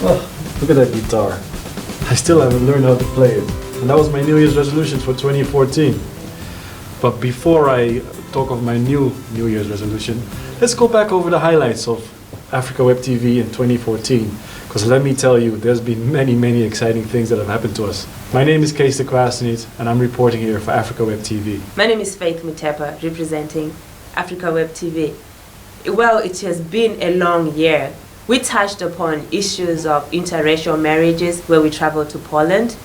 Oh, look at that guitar. I still haven't learned how to play it. And that was my New Year's resolution for 2014. But before I talk of my New Year's resolution, let's go back over the highlights of Africa Web TV in 2014. Because let me tell you, there's been many exciting things that have happened to us. My name is Kees and Phay, and I'm reporting here for Africa Web TV. My name is Faith Mutepa, representing Africa Web TV. Well, it has been a long year. We touched upon issues of interracial marriages, where we traveled to Poland,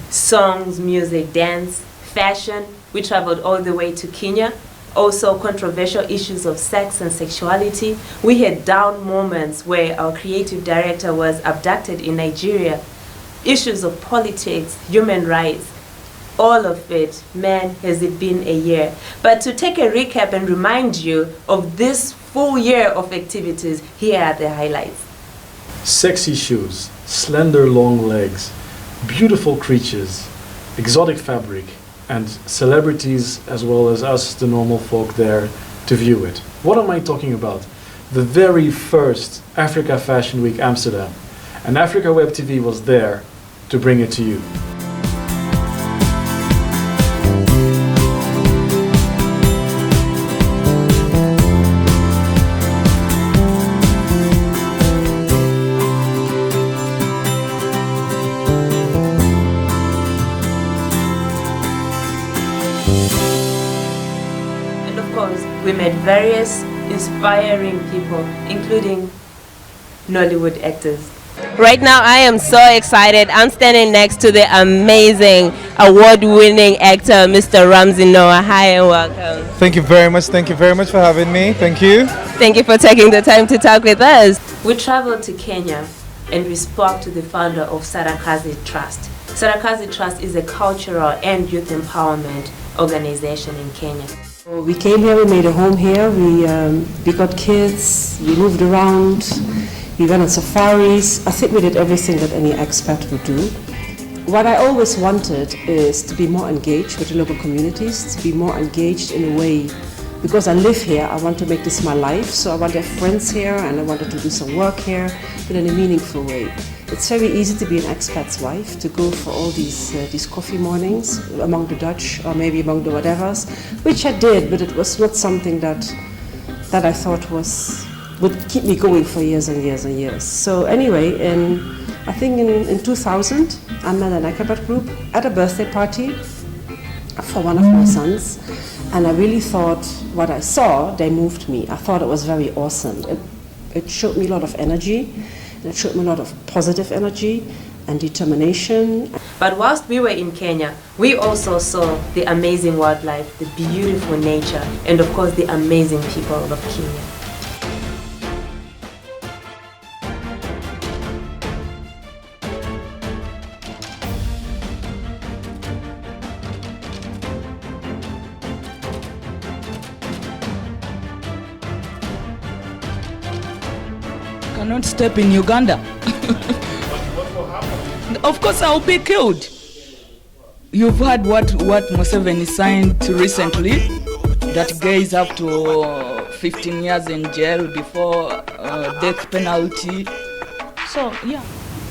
songs, music, dance, fashion. We traveled all the way to Kenya. Also controversial issues of sex and sexuality. We had down moments where our creative director was abducted in Nigeria. Issues of politics, human rights, all of it. Man, has it been a year. But to take a recap and remind you of this full year of activities, here are the highlights. Sexy shoes, slender long legs, beautiful creatures, exotic fabric, and celebrities as well as us, the normal folk, there to view it. What am I talking about? The very first Africa Fashion Week Amsterdam. And Africa Web TV was there to bring it to you. We met various inspiring people, including Nollywood actors. Right now, I am so excited. I'm standing next to the amazing, award-winning actor, Mr. Ramsey Noah. Hi and welcome. Thank you very much. Thank you very much for having me. Thank you. Thank you for taking the time to talk with us. We traveled to Kenya and we spoke to the founder of Sarakazi Trust. Sarakazi Trust is a cultural and youth empowerment organization in Kenya. We came here, we made a home here, we got kids, we moved around, we went on safaris. I think we did everything that any expat would do. What I always wanted is to be more engaged with the local communities, to be more engaged in a way, because I live here, I want to make this my life, so I want to have friends here and I wanted to do some work here, but in a meaningful way. It's very easy to be an expat's wife, to go for all these coffee mornings among the Dutch or maybe among the whatevers, which I did, but it was not something that I thought would keep me going for years and years and years. So anyway, I think in 2000, I met an acrobat group at a birthday party for one of my sons, and I really thought what I saw, they moved me. I thought it was very awesome. It showed me a lot of energy. It showed me a lot of positive energy and determination. But whilst we were in Kenya, we also saw the amazing wildlife, the beautiful nature, and of course the amazing people of Kenya. Cannot step in Uganda. What will happen? Of course I'll be killed. You've heard what Museveni signed recently, that gays have to 15 years in jail before death penalty. So yeah.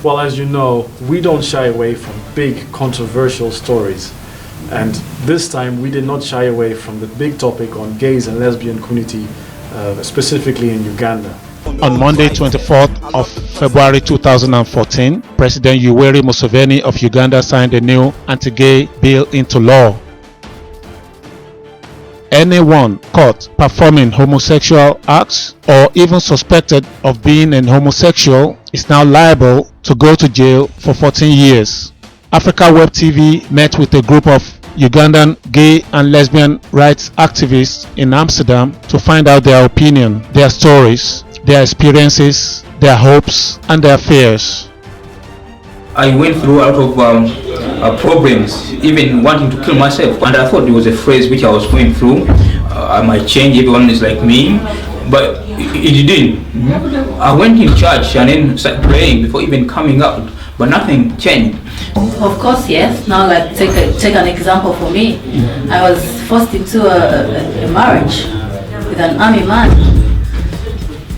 Well, as you know, we don't shy away from big controversial stories. And this time we did not shy away from the big topic on gays and lesbian community, specifically in Uganda. On Monday, 24th of February 2014, President Yoweri Museveni of Uganda signed a new anti-gay bill into law. Anyone caught performing homosexual acts or even suspected of being an homosexual is now liable to go to jail for 14 years. Africa Web TV met with a group of Ugandan gay and lesbian rights activists in Amsterdam to find out their opinion, their stories, their experiences, their hopes, and their fears. I went through a lot of problems, even wanting to kill myself, and I thought there was a phrase which I was going through. I might change, everyone is like me, but it didn't. I went in church and then started praying before even coming out, but nothing changed. Of course, yes. Now, like take an example for me. I was forced into a marriage with an army man.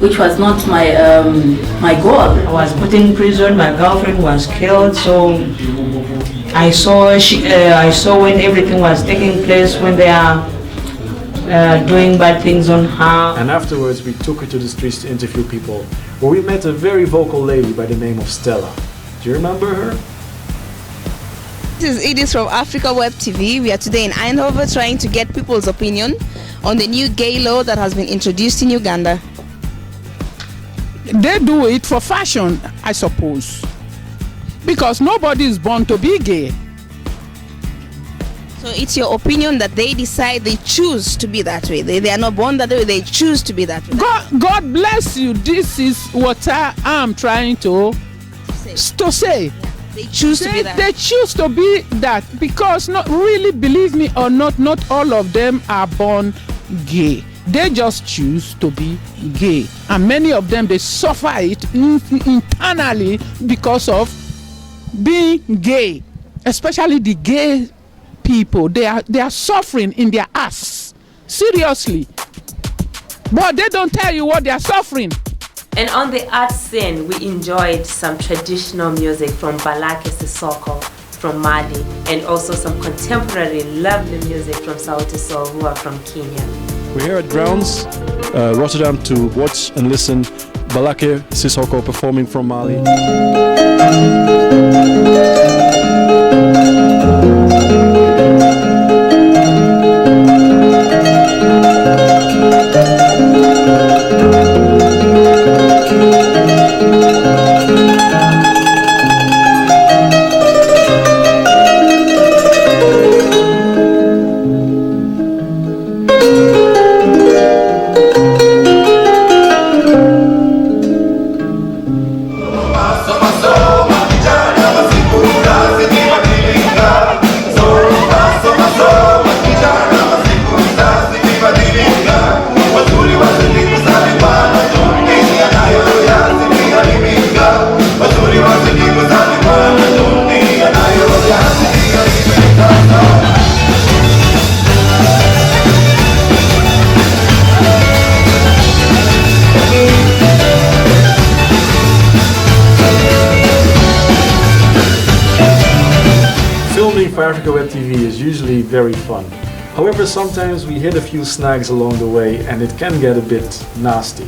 which was not my my goal. I was put in prison. My girlfriend was killed. So I saw when everything was taking place, when they are doing bad things on her. And afterwards, we took her to the streets to interview people, where we met a very vocal lady by the name of Stella. Do you remember her? This is Edith from Africa Web TV. We are today in Eindhoven trying to get people's opinion on the new gay law that has been introduced in Uganda. They do it for fashion, I suppose, because nobody is born to be gay. So it's your opinion that they decide, they choose to be that way. They are not born that way, they choose to be that way. God bless you. This is what I am trying to say. They choose to be that. They choose to be that because, not really, believe me or not all of them are born gay. They just choose to be gay, and many of them, they suffer it internally because of being gay. Especially the gay people, they are suffering in their ass, seriously, but they don't tell you what they are suffering. And on the art scene, we enjoyed some traditional music from Balake Sissoko from Mali, and also some contemporary lovely music from Sauti Sol, who are from Kenya. We're here at Grounds, Rotterdam, to watch and listen Balake Sissoko performing from Mali. For Africa Web TV is usually very fun. However, sometimes we hit a few snags along the way and it can get a bit nasty.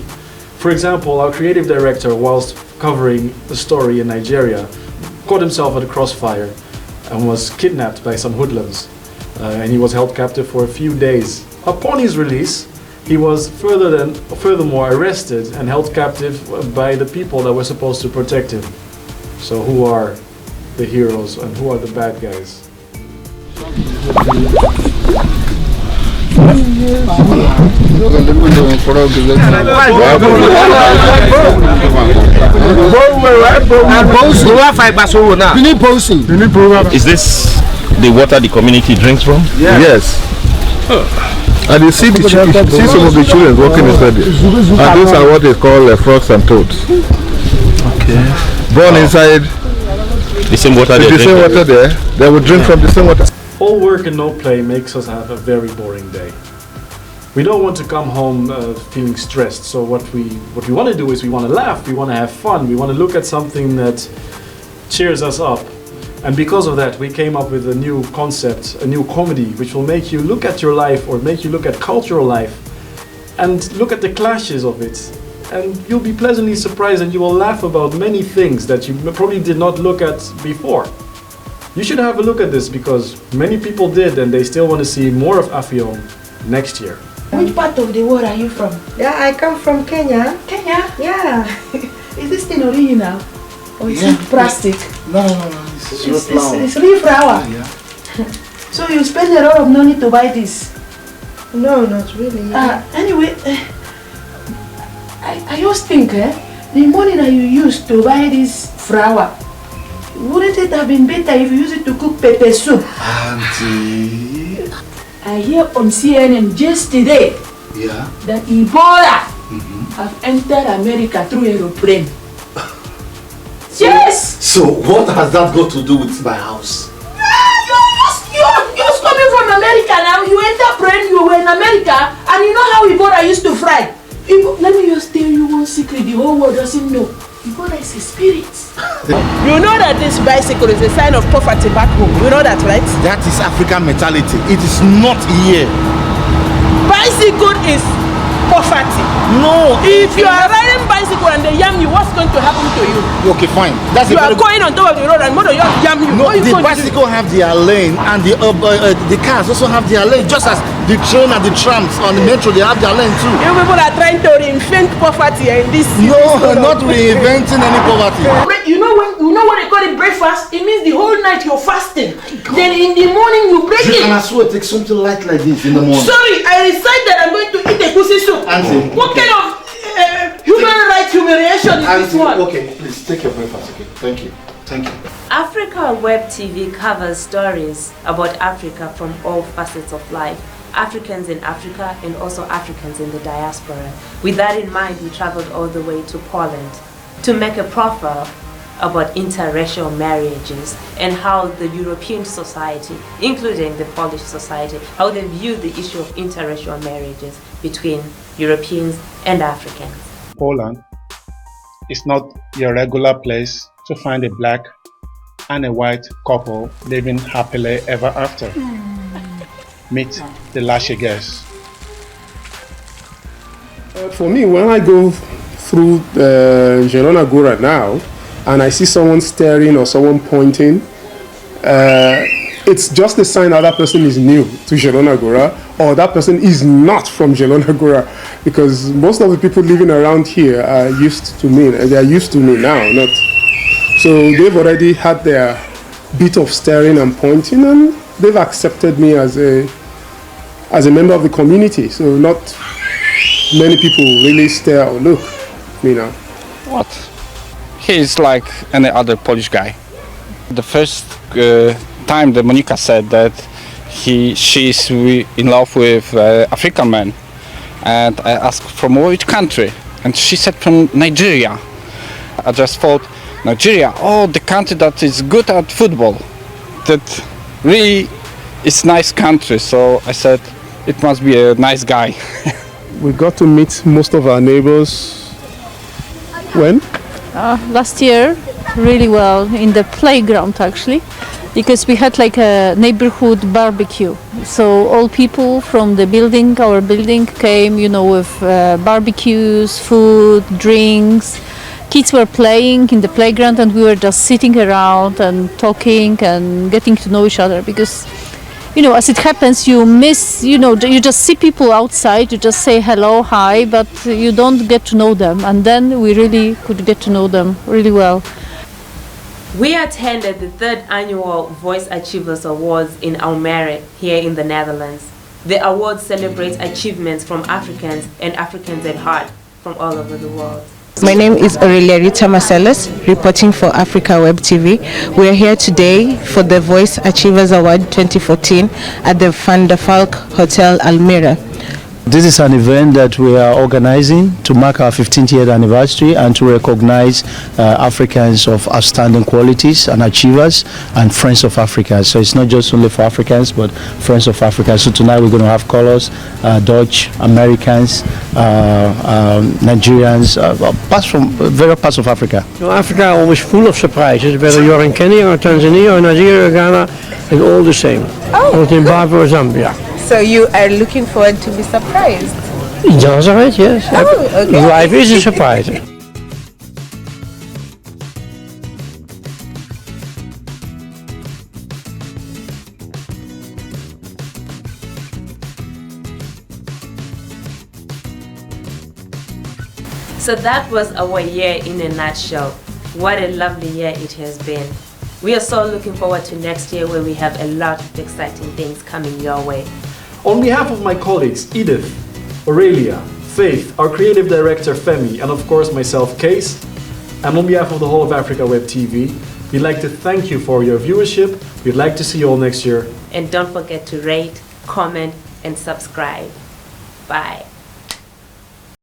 For example, our creative director, whilst covering a story in Nigeria, caught himself at a crossfire and was kidnapped by some hoodlums. And he was held captive for a few days. Upon his release, he was furthermore arrested and held captive by the people that were supposed to protect him. So who are the heroes and who are the bad guys? Is this the water the community drinks from? Yes. And you see, some of the children walking inside there. And these are what they call frogs and toads. Okay. Born inside the same water there, they will drink from the same water. All work and no play makes us have a very boring day. We don't want to come home feeling stressed, so what we want to do is we want to laugh, we want to have fun, we want to look at something that cheers us up. And because of that, we came up with a new concept, a new comedy, which will make you look at your life or make you look at cultural life and look at the clashes of it. And you'll be pleasantly surprised and you will laugh about many things that you probably did not look at before. You should have a look at this because many people did and they still want to see more of Afio next year. Which part of the world are you from? Yeah, I come from Kenya. Kenya? Yeah. Is this thing original? Or is it plastic? No. It's real flour. Yeah. So you spend a lot of money to buy this? No, not really. Anyway, I just think the money that you used to buy this flour, wouldn't it have been better if you used it to cook pepper soup? Auntie. I hear on CNN just today that Ebola have entered America through aeroplane. Yes! So what has that got to do with my house? You're just coming from America now. You enter plane, you were in America, and you know how Ebola used to fly. Let me just tell you one secret the whole world doesn't know. Ebola is a spirit. You know that this bicycle is a sign of poverty back home. You know that, right? That is African mentality. It is not here. Bicycle is poverty. No. If you are riding bicycle and they yam you, what's going to happen to you? Okay, fine. That's you are going on top of the road and more than you yam you. No, the bicycle have their lane and the cars also have their lane, just as the train and the trams on the metro, they have their lane too. You people are trying to reinvent poverty in this. No, not reinventing any poverty. You know what they call it breakfast? It means the whole night you're fasting. Then in the morning you break it. And I swear take something light like this in the morning. Sorry, I decided that I'm going to eat a pussy soup. Auntie, what kind of human rights humiliation is this one? Okay, please take your breakfast. Okay, thank you. Thank you. Africa Web TV covers stories about Africa from all facets of life. Africans in Africa and also Africans in the diaspora. With that in mind, we traveled all the way to Poland to make a profile about interracial marriages and how the European society, including the Polish society, how they view the issue of interracial marriages between Europeans and Africans. Poland is not your regular place to find a black and a white couple living happily ever after. Meet the Lashigas. For me, when I go through Zielona Góra now and I see someone staring or someone pointing, it's just a sign that that person is new to Zielona Góra or that person is not from Zielona Góra, because most of the people living around here are used to me. They are used to me now, not. So they've already had their bit of staring and pointing, and they've accepted me as a member of the community. So not many people really stare or look, you know. What? He's like any other Polish guy. The first time that Monica said that she's in love with African man, and I asked from which country, and she said from Nigeria. I just thought, Nigeria, oh, the country that is good at football, that really is nice country. So I said, it must be a nice guy. We got to meet most of our neighbors. When? Last year, really well, in the playground actually, because we had like a neighborhood barbecue. So all people from the building, our building, came, you know, with barbecues, food, drinks. Kids were playing in the playground and we were just sitting around and talking and getting to know each other, because you know, as it happens, you miss, you know, you just see people outside, you just say hello, hi, but you don't get to know them. And then we really could get to know them really well. We attended the 3rd annual Voice Achievers Awards in Almere, here in the Netherlands. The award celebrates achievements from Africans and Africans at heart from all over the world. My name is Aurelia Rita Marcellus, reporting for Africa Web TV. We are here today for the Voice Achievers Award 2014 at the Van der Valk Hotel, Almere. This is an event that we are organizing to mark our 15th year anniversary and to recognize Africans of outstanding qualities and achievers and friends of Africa. So it's not just only for Africans, but friends of Africa. So tonight we're going to have colors, Dutch, Americans, Nigerians, parts from various parts of Africa. You know, Africa always full of surprises, whether you're in Kenya or Tanzania or Nigeria or Ghana, it's all the same. Or Zimbabwe or Zambia. So you are looking forward to be surprised? That's right, yes. Oh, okay. Life is a surprise. So that was our year in a nutshell. What a lovely year it has been. We are so looking forward to next year, where we have a lot of exciting things coming your way. On behalf of my colleagues Edith, Aurelia, Faith, our creative director Femi, and of course myself, Kees, and on behalf of the whole of Africa Web TV, we'd like to thank you for your viewership. We'd like to see you all next year. And don't forget to rate, comment, and subscribe. Bye.